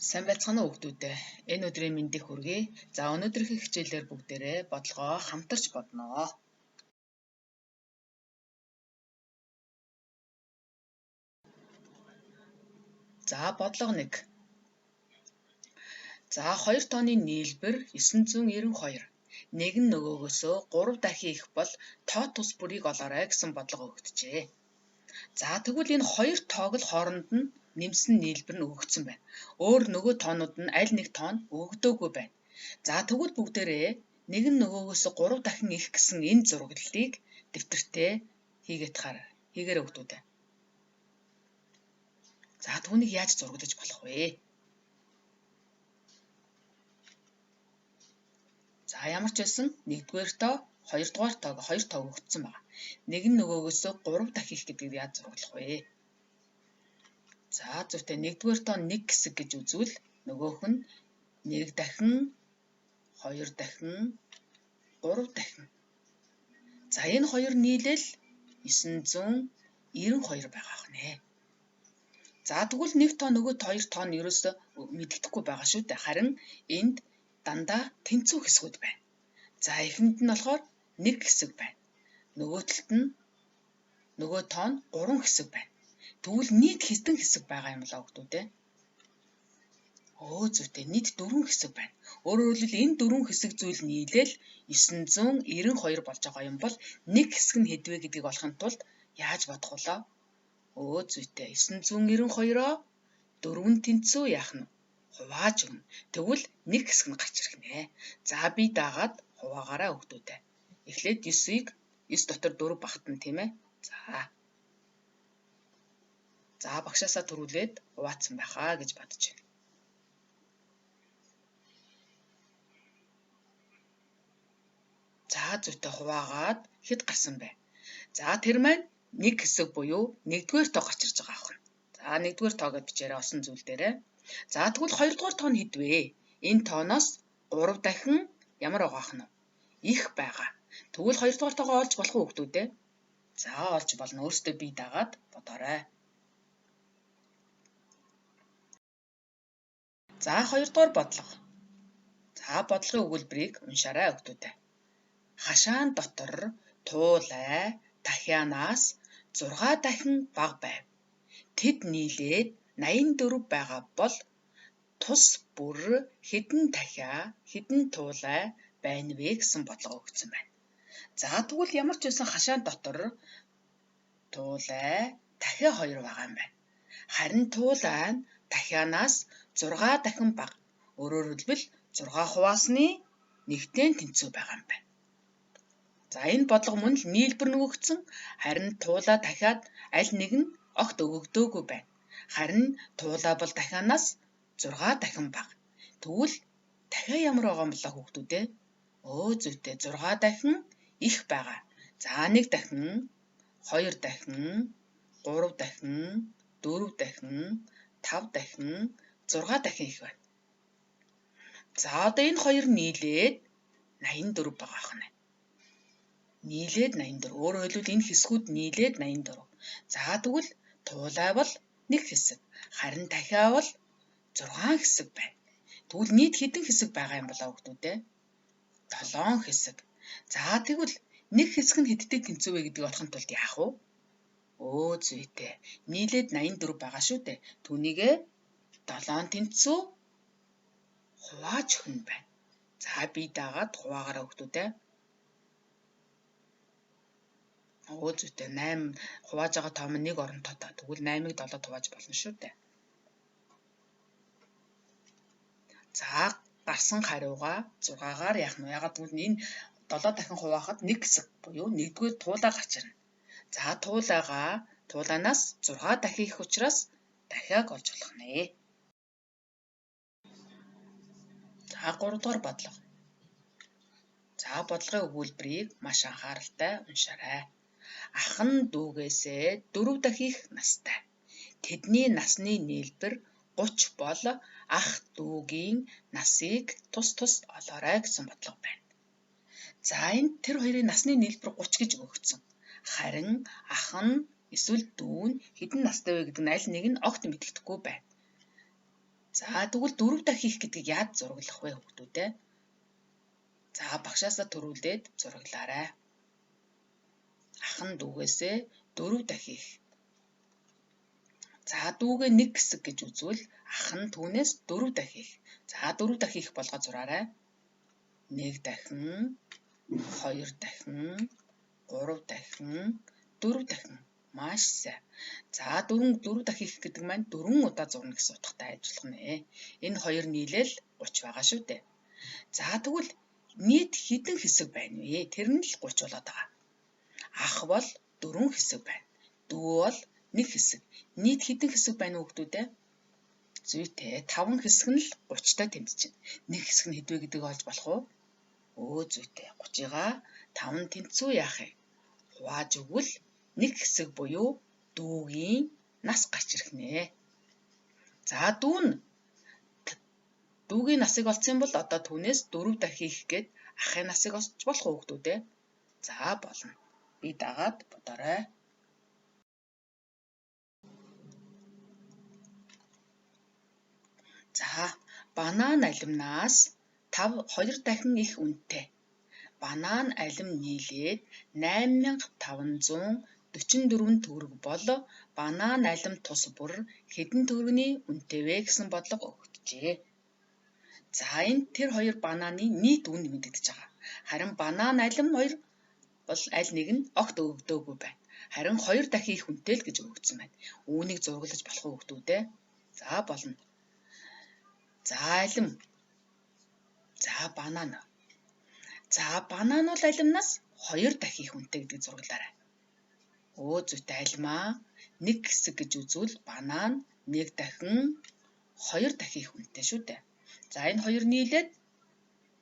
Сайн байцгаана уу хүүхдүүдээ. Энэ өдрийн мэндийг хүргэе. За өнөөдрийн хичээлээр бүгдээрээ бодлогоо хамтарч бодноо. За бодлого 1. За 2 тооны нийлбэр 992. Нэг нь нөгөөгөөсөө 3 дахин их бол тоо тус бүрийг олоорой гэсэн бодлого өгдөжээ. За тэгвэл энэ хоёр тоог л хооронд нь нэмсэн нийлбэр нь өгөгдсөн байна. Өөр нөгөө тоонууд нь аль нэг тоон өгдөөгүй байна. За тэгвэл бүгдээрээ нэг нь нөгөөгөөс 3 дахин их гэсэн энэ зураглалыг дэвтэртээ хийгээрэй хүүхдүүдээ. За түүнийг яаж зураглаж болох вэ? За ямар ч байсан 1-р тоо, 2-р тоог 2 тоо өгөгдсөн байна. Нэг нь нөгөөгөөс 3 дахин их гэдгийг яаж зураглах вэ? За зөвхөн 1-р тоо 1 хэсэг гэж үзвэл нөгөөх нь 1 дахин 2 дахин 3 дахин. За энэ хоёр нийлээл 992 байгаа хнэ. За тэгвэл нэг тоо нөгөө хоёр тоо нь ерөөсөө мэддэхгүй байгаа шүү дээ. Харин энд дандаа тэнцүү хэсгүүд байна. За эхэнд нь болохоор 1 хэсэг байна. Нөгөө талд нь нөгөө тоо нь 3 хэсэг байна. Тэгвэл нийт хэдэн хэсэг байгаа юм болоо хүүхдүүдээ? Зүйтэй нийт 4 хэсэг байна. Өөрөөр хэлбэл энэ 4 хэсэг зүйл нийлээл 992 болж байгаа юм бол нэг хэсэг нь хэд вэ гэдгийг олохын тулд яаж бодох вэ? Зүйтэй 992-оо 4 тэнцүү яах нь хувааж өгнө. Тэгвэл нэг хэсэг нь гарч ирэх нэ. За би дагаад хуваагаараа хүүхдүүдээ. Эхлээд 9-ийг 9 дотор 4 багтана тийм ээ. За багшаасаа төрүүлээд хуваацсан байхаа гэж бодож байна. За зүйтэй хуваагаад хэд гарсан бэ? За тэр маань нэг хэсэг буюу 1-р тоо гарч ирж байгаа аах. За 1-р тоо гэж бичээрэй осон зүйл дээрээ. За тэгвэл 2-р тоо нь хэд вэ? Энэ тооноос 3 дахин ямар байгаа нь их байгаа. Тэгвэл 2-р тоогоо олж болох уу хүүхдүүдээ? За олж болно. Өөртөө бие дагаад бодоорой. За 2-р бодлого. За бодлогын өгүүлбэрийг уншаарай хүүхдүүдээ. Хашаан дотор туулай дахианаас 6 дахин бага байв. Тэд нийлээд 84 байгаа бол тус бүр хэдэн дахиа хэдэн туулай байна вэ гэсэн бодлого өгсөн байна. За тэгвэл ямар ч байсан хашаан дотор туулай дахиа 2 байгаа юм байна. Харин туулай нь дахианаас 6 дахин бага. Өөрөөр хэлбэл 6 хуваасны 1-тэй тэнцүү байгаа юм байна. За энэ бодлого мөн л нийлбэр нь өгөгдсөн. Харин туулай дахиад аль нэг нь огт өгөгдөөгүй байна. Харин туулай бол дахианаас 6 дахин бага. Тэгвэл дахиа ямар байгаа юм болоо хүүхдүүдээ? Зүйтэй 6 дахин их байгаа. За 1 дахин 2 дахин 3 дахин 4 дахин 5 дахин 6 дахин их байна. За одоо энэ хоёр нийлээд 84 байгаа хнэ. Нийлээд 84. Өөрөөр хэлбэл энэ хэсгүүд нийлээд 84. За тэгвэл туулай бол 1 хэсэг. Харин дахиа бол 6 хэсэг байна. Тэгвэл нийт хэдэн хэсэг байгаа юм болоо хүүхдүүдээ? 7 хэсэг. За тэгвэл нэг хэсэг нь хэдтэй тэнцүү вэ гэдгийг олохын тулд яах вэ? Зүйтэй. Нийлээд 84 байгаа шүү дээ. Түүнийгээ 7 тэнцүү хувааж өгнө байна. За би дагаад хуваагаараа хүүхдүүдээ. Зүйтэй 8 хувааж байгаа тоом нь 1 оронтойтой. Тэгвэл 8-ыг 7-д хувааж болно шүү дээ. За гарсан хариугаа 6-гаар яах нь вэ? Ягаад гэвэл энэ 7 дахин хуваахад 1 хэсэг буюу 1-р туулай гарч ирнэ. За туулайнаас 6 дахин их учраас дахиаг олж болох нэ. За 3-р бодлого. За бодлогын өгүүлбэрийг маш анхааралтай уншаарай. Ах нь дүүгээсээ 4 дахин их настай. Тэдний насны нийлбэр 30 бол ах дүүгийн насыг тус олоорой гэсэн бодлого байна. За энд тэр хоёрын насны нийлбэр 30 гэж өгөгдсөн. Харин ах нь эсвэл дүү нь хэдэн настай вэ гэдэг нь аль нэг нь огт мэдэгдэхгүй байна. За тэгвэл 4 дахь хийх гэдгийг яаж зураглах вэ хүүхдүүд ээ? За багшаасаа төрүүлээд зураглаарай. Ах нь дүүгээсээ 4 дахь хийх. За дүүгээ 1 хэсэг гэж үзвэл ах нь түүнээс 4 дахь хийх. За 4 дахь хийх болгоод зураарай. 1 дахин, 2 дахин, 3 дахин, 4 дахин. Маш сайн. За 4 дахь хийх гэдэг маань 4 удаа зурна гэсэн утгатай ажиллах нэ. Энэ хоёр нийлээл 30 байгаа шүү дээ. За тэгвэл нийт хэдэн хэсэг байна вэ? Тэр нь л 30 болоод байгаа. Ах бол 4 хэсэг байна. Дүү бол 1 хэсэг. Нийт хэдэн хэсэг байна уу хүүхдүүд ээ? Зүйтэй 5 хэсэг нь л 30-тай тэнцэж байна. 1 хэсэг нь хэдвэ гэдгийг олж болох уу? Зүйтэй 30-гаа 5 тэнцүү яах вэ? Хувааж өгвөл 1 хэсэг буюу дүүгийн нас гарч ирэх нэ. За дүүгийн насыг олсон бол одоо түүнээс 4 дахь хийх гээд ахын насыг олж болох уу хүүхдүүд ээ? За болно. Би дагаад бодоорой. За банан алимнаас 2 дахин их үнэтэй. Банан алим нийлээд 8544 төгрөг бол банан алим тус бүр хэдэн төгрөгийн үнэтэй вэ гэсэн бодлого өгдөжээ. За энд тэр хоёр бананы нийт үн мэдэгдэж байгаа. Харин банан алим 2 бол аль нэг нь огт өгдөөгүй байна. Харин 2 дахин их үнэтэй л гэж өгөгдсөн байна. Үүнийг зурглаж болох уу хүүхдүүд ээ? За болно. За алим. За банан. За банан бол алимнаас 2 дахин их үнэтэй гэдгийг зурглаарай. Зүйтэй алимаа 1 хэсэг гэж үзвэл банан 1 дахин 2 дахин их үнэтэй шүү дээ. За энэ хоёр нийлээд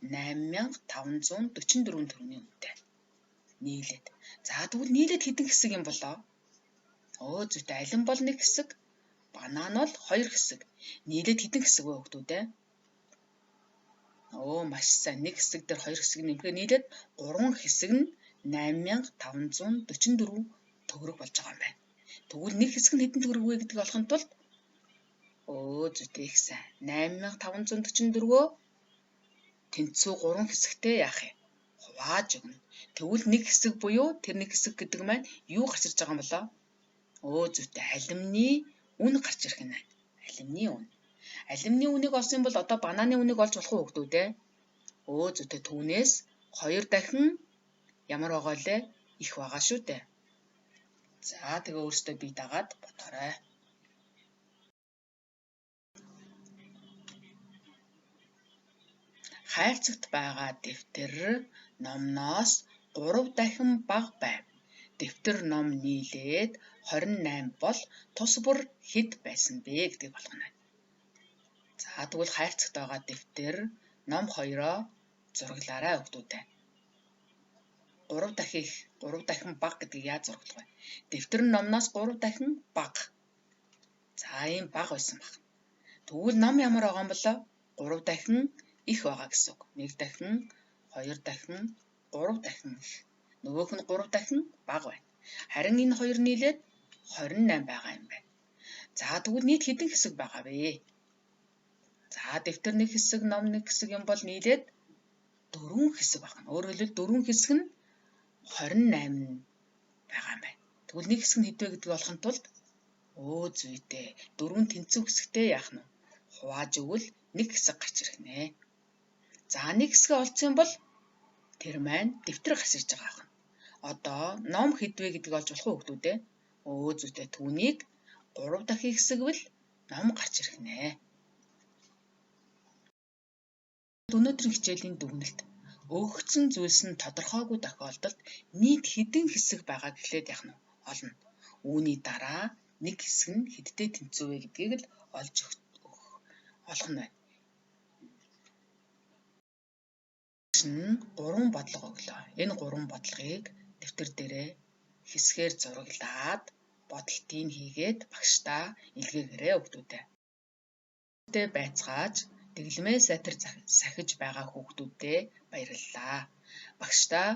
8544 төгрөгийн үнэтэй. Нийлээд. За тэгвэл нийлээд хэдэн хэсэг юм болоо? Зүйтэй алим бол 1 хэсэг, банан бол 2 хэсэг. Нийлээд хэдэн хэсэг вэ хүүхдүүд ээ? Маш сайн. 1 хэсэг дээр 2 хэсэг нэмэхээр нийлээд 3 хэсэг нь 8544 төгрөг болж байгаа юм байна. Тэгвэл 1 хэсэг нь хэдэн төгрөг вэ гэдгийг олохын тулд зүйтэй их сайн. 8544-өө тэнцүү 3 хэсэгтэй яах юм? Хувааж өгнө. Тэгвэл 1 хэсэг буюу тэр 1 хэсэг гэдэг маань юу гарч ирж байгаа юм болоо? Зүйтэй алимны үн гарч ирэх нь. Алимны үн. Алимны үнийг олсон бол одоо бананы үнийг олж болох уу хүүхдүүд ээ? Зүйтэй түүнээс 2 дахин ямар байгаа лээ? Их байгаа шүү дээ. За тэгээ өөрөөсөө би дагаад бодоорой. Хайрцагт байгаа дэвтэр номноос 3 дахин бага байв. Дэвтэр ном нийлээд 28 бол тус бүр хэд байсан бэ гэдгийг болгоно. За тэгвэл хайрцагт байгаа дэвтэр ном 2-оо зураглаарай хүүхдүүдээ. 3 дахин бага гэдгийг яаж зураглах вэ? Дэвтэр номноос 3 дахин бага. За ийм бага байсан баг. Тэгвэл ном ямар байгаа юм болоо? 3 дахин их байгаа гэсэн үг. 1 дахин, 2 дахин, 3 дахин их. Нөгөөх нь 3 дахин бага байна. Харин энэ хоёр нийлээд 28 байгаа юм байна. За тэгвэл нийт хэдэн хэсэг байгаа вэ? За дэвтэр 1 хэсэг, ном 1 хэсэг юм бол нийлээд 4 хэсэг байна. Өөрөөр хэлбэл 4 хэсэг нь 28 байгаа юм байна. Тэгвэл 1 хэсэг нь хэдвэ гэдгийг олохын тулд зүйтэй 4 тэнцүү хэсэгтэй яах нь? Хувааж өгвөл 1 хэсэг гарч ирэх нэ. За 1 хэсгээ олцсон бол тэр маань дэвтэр гарч ирж байгаа юм. Одоо ном хэдвэ гэдгийг олж болох уу хүүхдүүд ээ? Зүйтэй түүнийг 3 дахин хэсэгвэл ном гарч ирэх нэ. Өнөөдрийн хичээлийн дүгнэлт өгөгдсөн зүйлс нь тодорхойгүй тохиолдолд нийт хэдэн хэсэг байгаа гэхлээр яах нь олно. Үүний дараа 1 хэсэг нь хэдтэй тэнцүү вэ гэдгийг л олж олох нь байна. 3 бодлого өглөө. Энэ 3 бодлогыг дэвтэр дээрээ хэсгээр зураглаад бодолтыг хийгээд багштаа илгээгээрэй хүүхдүүдээ. Байцгааж дэглэмээ сайтар сахиж байгаа хүүхдүүдээ баярлалаа. Багштаа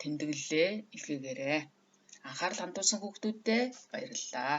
тэмдэглэлээ илгээгээрэй. Анхаарал хандуулсан хүүхдүүдтэй баярлалаа.